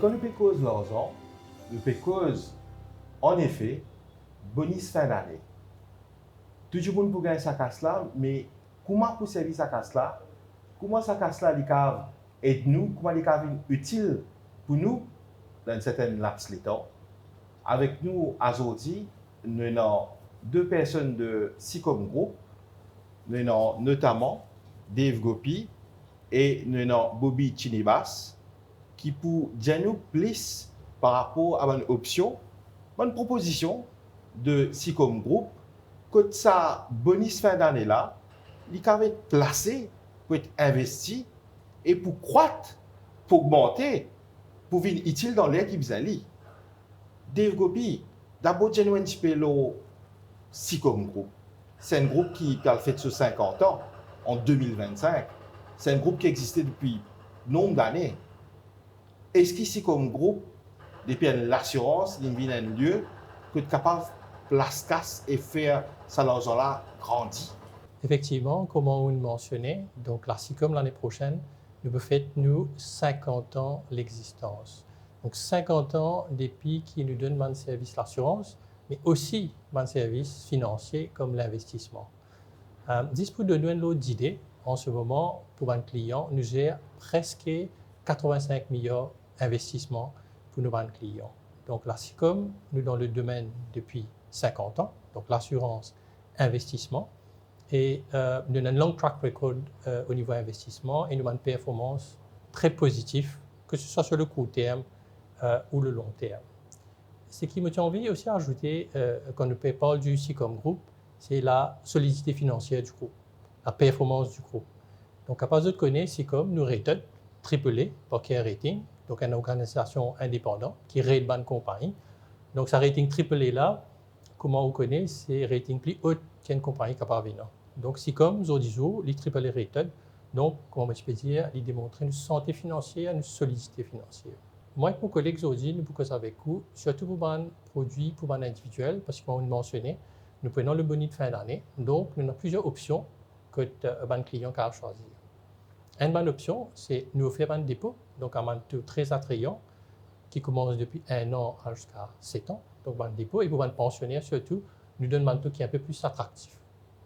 Quand nous cause l'argent, nous cause, en effet, bonus fin d'année. Tout le monde peut gagner sa casse là, mais comment pour servir sa casse là? Comment sa casse là aide nous? Comment elle est utile pour nous dans une certaine laps de temps? Avec nous, aujourd'hui, nous avons deux personnes de SICOM Group. Nous avons notamment Dave Gopi et nous avons Bobby Chinibas qui pour dire nous plus par rapport à une option, une proposition de SICOM Group que ça bonus fin d'année là, il va être placé pour être investi et pour croître, pour augmenter, pour venir utile dans l'équipe Zali. Dave Gopi, d'abord, j'ai un petit peu le SICOM Group. C'est un groupe qui a fait sur 50 ans, en 2025. C'est un groupe qui existait depuis nombre d'années. Est-ce que SICOM Group, depuis l'assurance, il y a un lieu que tu es capable de placer et faire ça l'argent-là grandir? Effectivement, comme on mentionnait, donc la SICOM l'année prochaine, nous peut faire nous 50 ans l'existence. Donc 50 ans depuis qui nous donnent un service l'assurance, mais aussi un service financier comme l'investissement. Pour donner une autre idée, en ce moment, pour un client, nous gère presque 85 milliards d'investissements pour nos clients. Donc la SICOM, nous dans le domaine depuis 50 ans, donc l'assurance, investissement, et nous avons un long track record au niveau investissement et nous avons une performance très positive, que ce soit sur le court terme ou le long terme. Ce qui me tient envie aussi à ajouter, quand nous parlons du SICOM Group, c'est la solidité financière du groupe, la performance du groupe. Donc, à partir de connaître SICOM, nous rated AAA par Care Rating, donc une organisation indépendante qui rate une compagnie. Donc, sa rating AAA là, comment on connaît, c'est rating plus haut qu'une compagnie capable de. Donc, SICOM, Zodizo, les AAA rated, donc, comment je peux dire, il démontre une santé financière, une solidité financière. Moi et mon collègue Zodi, nous pouvons avec vous, surtout pour un produit, pour un individuel, parce qu'on mentionné, nous prenons le bonus de fin d'année. Donc, nous avons plusieurs options que un client peut choisir. Une bonne option, c'est nous offrir un dépôt, donc un taux très attrayant, qui commence depuis 1 an jusqu'à 7 ans. Donc, un dépôt, et pour un pensionnaire surtout, nous donne un taux qui est un peu plus attractif.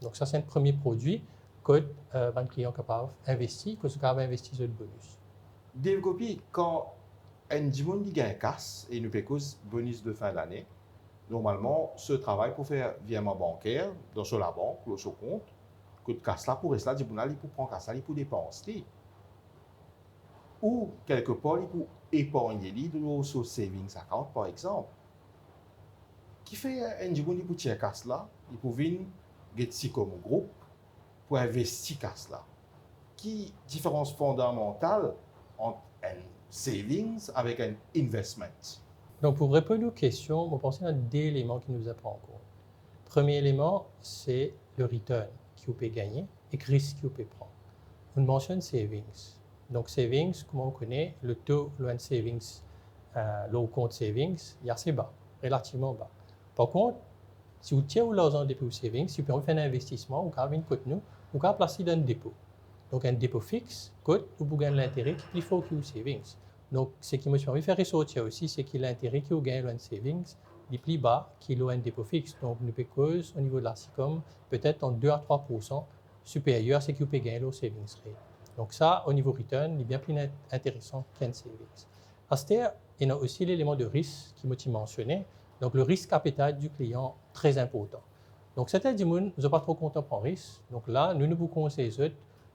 Donc, ça, c'est un premier produit que un client capable d'investir, que ce capable d'investir sur le bonus. Dave Gopi, quand un monde qui gagne casse et nous payons bonus de fin d'année, normalement, ce travail pour faire virement bancaire, dans sur la banque, ou sur compte, que de casse là pour rester là, pour prendre casse là, pour dépenser. Ou quelque part, pour épargner dans sur savings account, par exemple. Qui fait un monde pour tirer casse là, il peut venir get comme groupe pour investir casse là. Qui différence fondamentale entre un savings avec un investment? Donc, pour répondre aux questions, on pense à deux éléments qui nous apprennent en compte. Premier élément, c'est le return qui vous peut gagner et le risque qui vous peut prendre. On mentionne savings. Donc, savings, comme on connaît, le taux de savings, le compte savings, il est assez bas, relativement bas. Par contre, si vous tirez l'argent depuis le savings, si vous pouvez faire un investissement, vous pouvez venir nous, vous pouvez placer dans un dépôt. Donc, un dépôt fixe, coûte, vous gagnez l'intérêt qui est plus fort que le savings. Donc, ce qui me fait envie de faire ressortir aussi, c'est que l'intérêt que vous gagnez dans le savings est plus bas qu'il un dépôt fixe. Donc, nous pouvons au niveau de la SICOM, peut-être en 2 à 3% supérieur à ce que vous pouvez gagner au savings rate. Donc, ça, au niveau return, il est bien plus intéressant qu'un savings. À ce stade, il y a aussi l'élément de risque qui m'a mentionné. Donc, le risque capital du client, très important. Donc, certains du monde ne sont pas trop contents pour le risque. Donc là, nous vous conseillons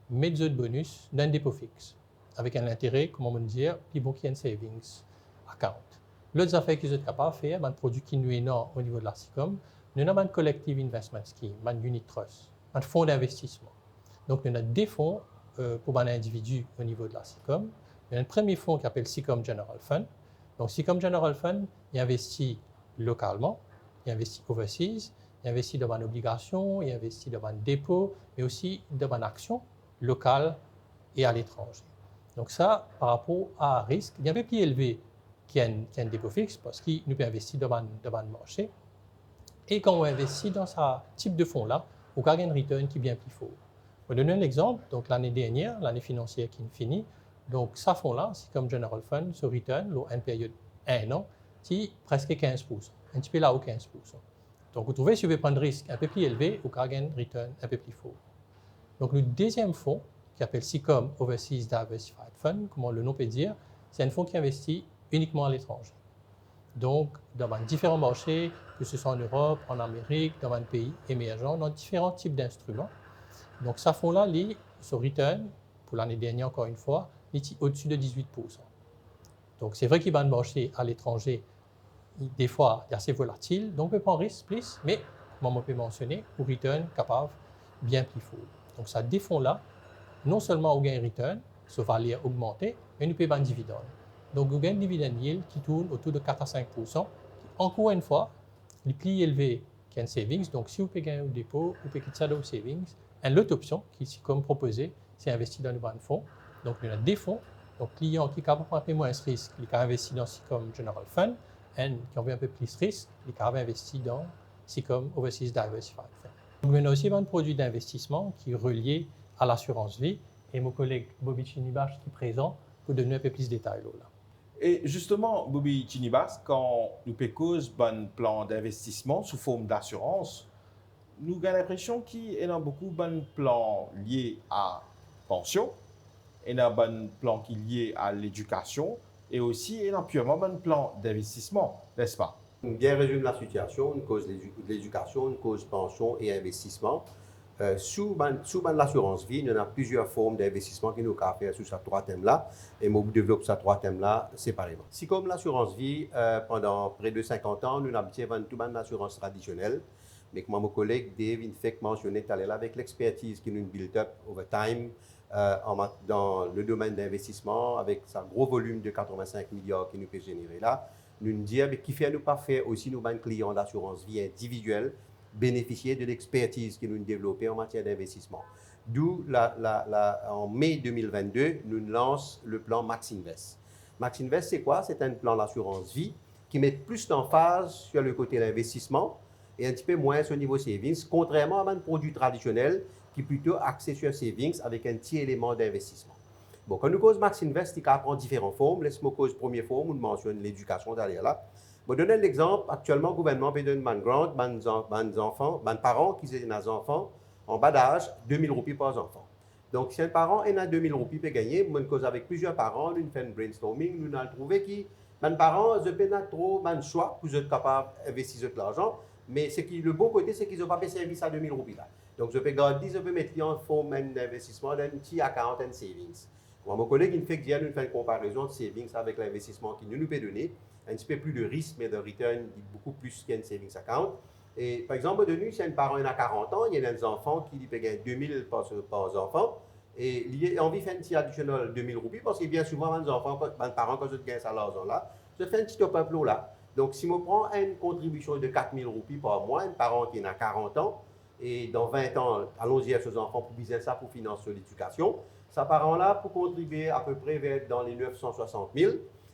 mettre de bonus dans un dépôt fixe, avec un intérêt, comment on dit, plus bon qu'il y a un savings account. L'autre affaire que vous êtes capable de faire, un produit qui nous est énorme au niveau de la SICOM, nous avons un collective investment scheme, un unit trust, un fonds d'investissement. Donc, nous avons des fonds pour un individu au niveau de la SICOM. Il y a un premier fonds qui s'appelle SICOM General Fund. Donc, SICOM General Fund, il investit localement, il investit overseas, il investit dans une obligation, il investit dans un dépôt, mais aussi dans une action locale et à l'étranger. Donc ça, par rapport à un risque, il est un peu plus élevé qu'un dépôt fixe parce qu'il nous peut investir dans un marché. Et quand on investit dans ce type de fonds-là, on gagne un return qui est bien plus fort. Pour donner un exemple, donc l'année dernière, l'année financière qui est finie, Donc, ça fonds-là, c'est comme General Fund, ce return, là, une période 1 an, c'est presque 15%, un petit peu là-haut 15%. Donc, vous trouvez, si vous voulez prendre un risque un peu plus élevé, vous avez un return un peu plus fort. Donc, le deuxième fonds, qui s'appelle SICOM Overseas Diversified Fund, comme le nom peut dire, c'est un fonds qui investit uniquement à l'étranger. Donc, dans différents marchés, que ce soit en Europe, en Amérique, dans un pays émergent, dans différents types d'instruments. Donc, ce fonds-là, son return, pour l'année dernière encore une fois, est au-dessus de 18%. Donc, c'est vrai qu'il va marché à l'étranger, des fois, il est assez volatile, donc on peut prendre risque plus, mais, comme on peut mentionner, au return capable bien plus fort. Donc, ça des fonds-là, non seulement au gain return, sa valeur augmentée, mais nous payons un dividende. Donc, vous gagnez un dividende yield qui tourne autour de 4 à 5%, qui, encore une fois, est plus élevé qu'un savings. Donc, si vous payez un dépôt, vous payez ça dans savings. Et l'autre option, qui est comme proposé, c'est investir dans le bon fonds. Donc, il y a des fonds. Donc, clients qui ont un peu moins de risque, qui ont investi dans comme General Fund, et qui ont un peu plus de risque, qui ont investi dans comme Overseas Diversified Fund. Donc, il y a aussi un produit d'investissement qui est relié à l'assurance vie. Et mon collègue Bobby Chinibash qui est présent pour donner un peu plus de détails là. Et justement, Bobby Chinibas, quand nous pécose un plan d'investissement sous forme d'assurance, nous avons l'impression qu'il y a beaucoup de plans liés à pension, il y a un plan qui est lié à l'éducation, et aussi il y a purement un plan d'investissement, n'est-ce pas? Bien résume la situation, une cause l'éducation, une cause pension et investissement. Sous l'assurance vie, il y a plusieurs formes d'investissement qui nous ont fait sur ces trois thèmes-là, et nous développons ces trois thèmes-là séparément. Si comme l'assurance vie, pendant près de 50 ans, nous avons tout l'assurance traditionnelle, mais comme mon collègue Dave Infect mentionnait tout à l'heure, avec l'expertise qui nous build up over time dans le domaine d'investissement, avec sa gros volume de 85 milliards qui nous peut générer là, nous disons qui fait nous pas faire aussi nos clients d'assurance vie individuelle bénéficier de l'expertise que nous développons en matière d'investissement. D'où, en mai 2022, nous lançons le plan MaxInvest. MaxInvest, c'est quoi? C'est un plan d'assurance vie qui met plus d'emphase sur le côté d'investissement et un petit peu moins sur le niveau savings, contrairement à un produit traditionnel qui est plutôt axé sur savings avec un petit élément d'investissement. Bon, quand nous cause MaxInvest, il prend différentes formes. Laisse-moi cause première forme, on mentionne l'éducation derrière là. Je vais donner l'exemple. Actuellement, le gouvernement peut donner un grant, des parents qui ont des enfants en bas d'âge, 2000 roupies par enfant. Donc, si un parent a 2000 roupies peut gagner, moi, cause avec plusieurs parents, nous faisons un brainstorming, nous avons trouvé que les parents n'ont pas trop de choix pour être capables d'investir de l'argent. Mais le bon côté, c'est qu'ils n'ont pas fait service à 2000 roupies là. Donc, je peux garder, je peux mettre en forme d'investissement d'un petit account and savings. Mon collègue il fait une comparaison de savings avec l'investissement qu'il nous peut donner. Un petit peu plus de risque, mais de return beaucoup plus qu'un savings account. Et par exemple, de nous, si un parent a 40 ans, il y a des enfants qui payent 2000 par enfant, et il a envie de faire un petit additionnel 2000 roupies, parce que bien souvent, les enfants, les parents, quand ils gagnent ça l'argent-là, je fais un petit top-up là. Donc, si je prends une contribution de 4000 roupies par mois, un parent qui a 40 ans, et dans 20 ans, allons-y à ces enfants pour business ça, pour financer l'éducation, ces parents-là, pour contribuer à peu près vers dans les 960 000,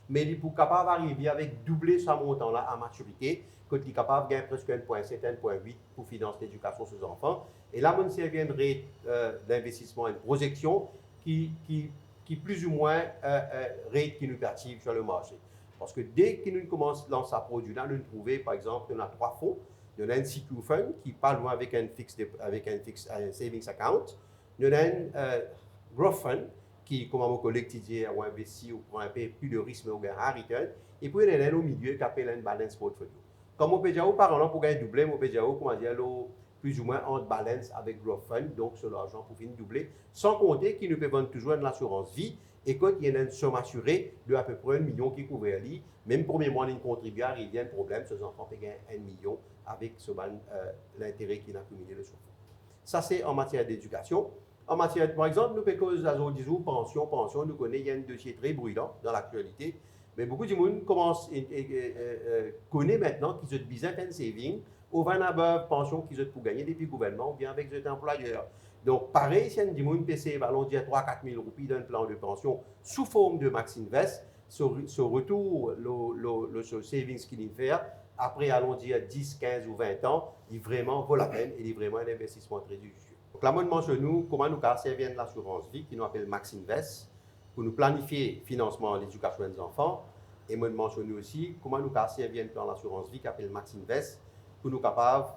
mais il est capable d'arriver avec doubler ce montant-là à maturité, quand il est capable de gagner presque 1,7, 1,8 pour financer l'éducation de ses enfants. Et là, on s'est bien d'investissement, une projection qui plus ou moins rate qui nous perçoit sur le marché. Parce que dès que nous commençons à lancer un produit, là, nous trouvons, par exemple, on a trois fonds. Il y en a un CQ Fund qui n'est pas loin avec un savings account. Il y en a un Growth Fund qui, comme mon collègue dit, a investi ou prend un peu plus de risque, mais au gain à return. Et puis, il y en a un au milieu qui appelle un balance portfolio. Comme on peut dire, par exemple, pour gagner doublé, on peut dire, comment dire, plus ou moins en balance avec Growth Fund, donc sur l'argent pour finir doubler, sans compter qu'ils nous peuvent vendre toujours une assurance vie. Et quand il y a une somme assurée de à peu près 1 million qui couvre lui, même premier mois d'une contribution, il y a un problème, ces enfants peuvent gagner 1 million avec l'intérêt qu'il a accumulé le surfond. Ça, c'est en matière d'éducation. En matière, par exemple, nous disons pension, nous connaissons, il y a un dossier très brûlant dans l'actualité, mais beaucoup de monde connaît maintenant qu'ils ont besoin d'un saving, ou une pension qu'ils ont pour gagner depuis le gouvernement, ou bien avec les employeurs. Donc, pareil, si un monde PC, allons dire 3 4 000 roupies d'un plan de pension sous forme de MaxInvest, ce retour, le savings qu'il fait, après, allons dire 10, 15 ou 20 ans, il vraiment vaut la peine et il est vraiment un investissement très judicieux. Donc, là, moi, je mentionne nous comment nous avons servi de l'assurance vie qui nous appelle MaxInvest. pour nous planifier le financement de l'éducation des enfants. Et moi, je mentionne aussi comment nous servir un plan d'assurance vie qui s'appelle Max Invest pour nous capables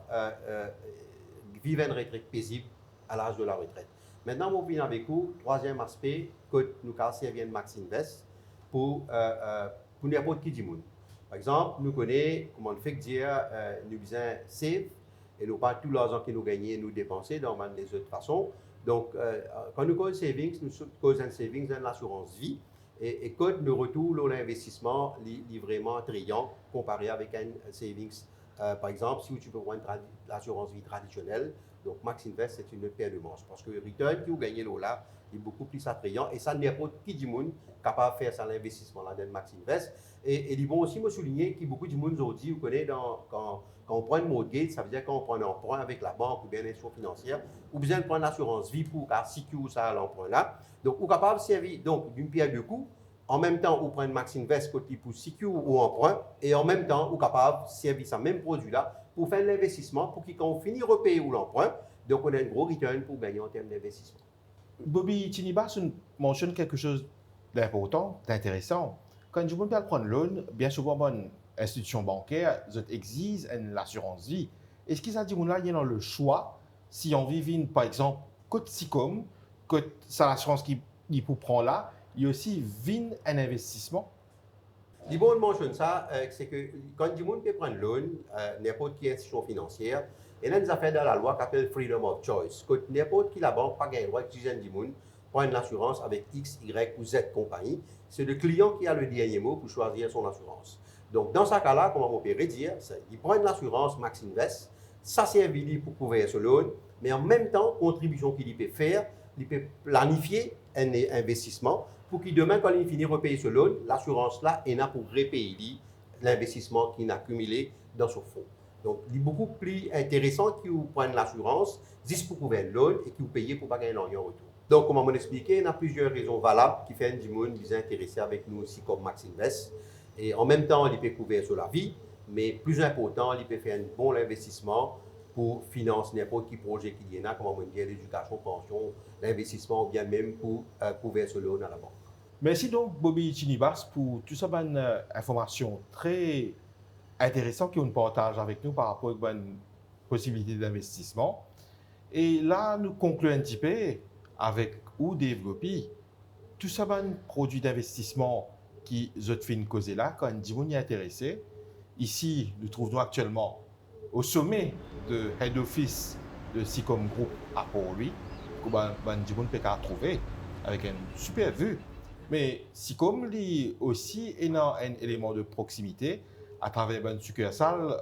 vivre une retraite paisible à l'âge de la retraite. Maintenant, je viens avec vous, troisième aspect, que nous servir Max Invest pour n'importe qui du monde. Par exemple, nous connaissons, comment on fait dire, nous besoin save et nous pas tout l'argent que nous gagnons, nous dépenser dans les autres façons. Donc, quand nous causons savings, nous causons savings dans l'assurance vie. Et quand nous retournons l'investissement, est vraiment attrayant comparé avec un savings. Par exemple, si tu peux prendre l'assurance vie traditionnelle, donc Max Invest, c'est une autre paire de manches. Parce que le return que vous gagnez là est beaucoup plus attrayant. Et ça n'est pas qui du monde capable de faire ça l'investissement là dans Max Invest. Et il bon aussi me souligner que beaucoup de monde aujourd'hui, vous connaissez, quand on prend une mortgage, ça veut dire qu'on prend un emprunt avec la banque ou bien une institution financière, ou bien prendre l'assurance vie pour sécuriser ça l'emprunt là. Donc, vous êtes capable de servir d'une pierre deux coups. En même temps, vous prenez Max Invest côté pour sécuriser ou emprunt, et en même temps, vous êtes capable de servir ce même produit là pour faire l'investissement pour qu'on finisse de repayer ou l'emprunt. Donc, on a un gros return pour gagner en termes d'investissement. Bobby Tinibas mentionne quelque chose d'important, d'intéressant. Quand je veux prendre loan, bien souvent, une institution bancaire exige une assurance vie. Est-ce qu'il s'agit là, il y a le choix, si on vit, par exemple, côté SICOM, que ça l'assurance qui pour prendre là, il y a aussi un investissement. Le bon mentionne ça, c'est que quand du monde peut prendre loan, n'importe quelle institution financière, il y a des affaires dans la loi qui s'appelle Freedom of Choice. Que n'importe qui la banque pas le droit d'utiliser du monde prendre l'assurance avec X, Y ou Z compagnie. C'est le client qui a le dernier mot pour choisir son assurance. Donc, dans ce cas-là, comme on peut dire, il prend l'assurance Max Invest, ça servit pour couvrir ce loan, mais en même temps, contribution qu'il peut faire, il peut planifier un investissement pour que demain, quand il finit de repayer ce loan, l'assurance là est là pour repayer l'investissement qu'il a accumulé dans son fonds. Donc, il est beaucoup plus intéressant que vous preniez l'assurance juste pour couvrir le loan et que vous payez pour ne pas gagner l'argent en retour. Donc, comme on m'a expliqué, il y a plusieurs raisons valables qui font du monde qui intéressé avec nous aussi comme Max Invest. Et en même temps, il peut couvrir sur la vie, mais plus important, il peut faire un bon investissement pour financer n'importe quel projet qu'il y en a, comme on dit, l'éducation, pension, l'investissement, ou bien même pour couvrir ce loan à la banque. Merci donc, Bobby Tinibas, pour toute cette bonne information très intéressante qu'on partage avec nous par rapport aux bonnes possibilités d'investissement. Et là, nous concluons un petit peu avec ou développer tout ça bon produit d'investissement qui ont fait une cause là quand on est intéressé. Ici, nous trouvons actuellement au sommet de Head Office de SICOM Group à Port-Louis, que on peut trouver avec une super vue. Mais SICOM est aussi un élément de proximité à travers une succursale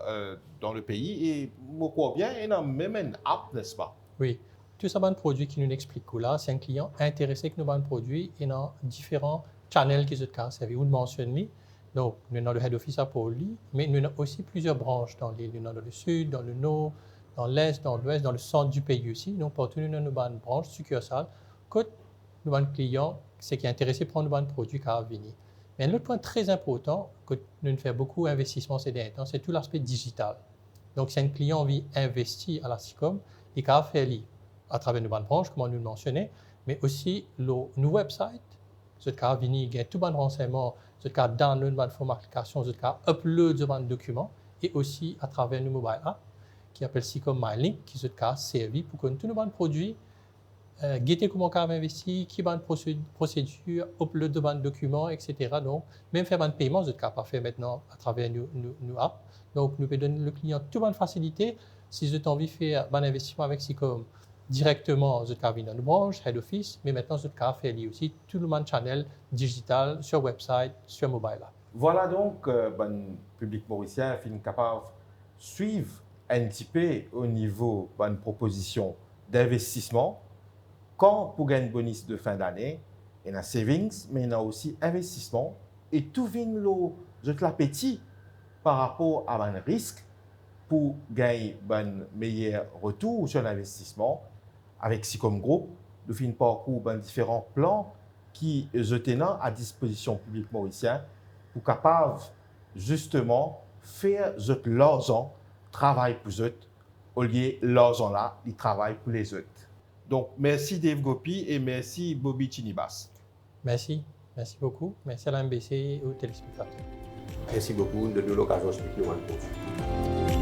dans le pays et je crois bien, il y a même une app, n'est-ce pas? Oui. Tout ça, un produit qui nous explique là, c'est un client intéressé que nous avons un produit et dans différents channels qui sont servis. Vous mentionnez, donc nous avons le head office à Port-Louis, mais nous avons aussi plusieurs branches dans l'île. Nous avons dans le sud, dans le nord, dans l'est, dans l'ouest, dans le centre du pays aussi. Donc partout nous avons une branche succursale. Quand nous avons un client qui est intéressé par prendre un produit qui a venir. Mais un autre point très important que nous faisons beaucoup d'investissements ces derniers temps, c'est tout l'aspect digital. Donc si un client veut investir à la SICOM, il a fait à travers nos branches, comme nous le mentionnons, mais aussi nos websites. Ce cas venir, il y a tout bon renseignement, ce cas download de forme application, ce cas upload de documents, et aussi à travers nos mobile apps qui appelle SICOM MyLink, qui ce cas servi pour que tous nos produits guetter comment on va investir, qui va une procédure, upload de documents, etc. Donc, même faire un paiement, ce cas pas fait maintenant à travers nos apps. Donc, nous pouvons donner le client toute bonne facilité. Si vous avez envie de faire un investissement avec SICOM, directement, vous avez dans une branche, head office, mais maintenant, vous avez fait aussi tout le monde channel digital sur website, sur mobile app. Voilà donc, le public mauricien est capable de suivre un petit peu au niveau de proposition d'investissement. Quand pour gagner un bonus de fin d'année, il y a savings, mais il y a aussi investissement. Et tout vient l'appétit par rapport à un risque pour gagner un meilleur retour sur l'investissement. Avec SICOM Group, nous faisons parcours différents plans qui sont à disposition du public mauricien pour capable justement faire l'argent, travail pour eux, au lieu de l'argent là, ils travaillent pour les autres. Donc, merci Dave Gopi et merci Bobby Tinibas. Merci. Merci beaucoup. Merci à l'AMBC et aux téléspectateurs. Merci beaucoup de l'occasion de nous en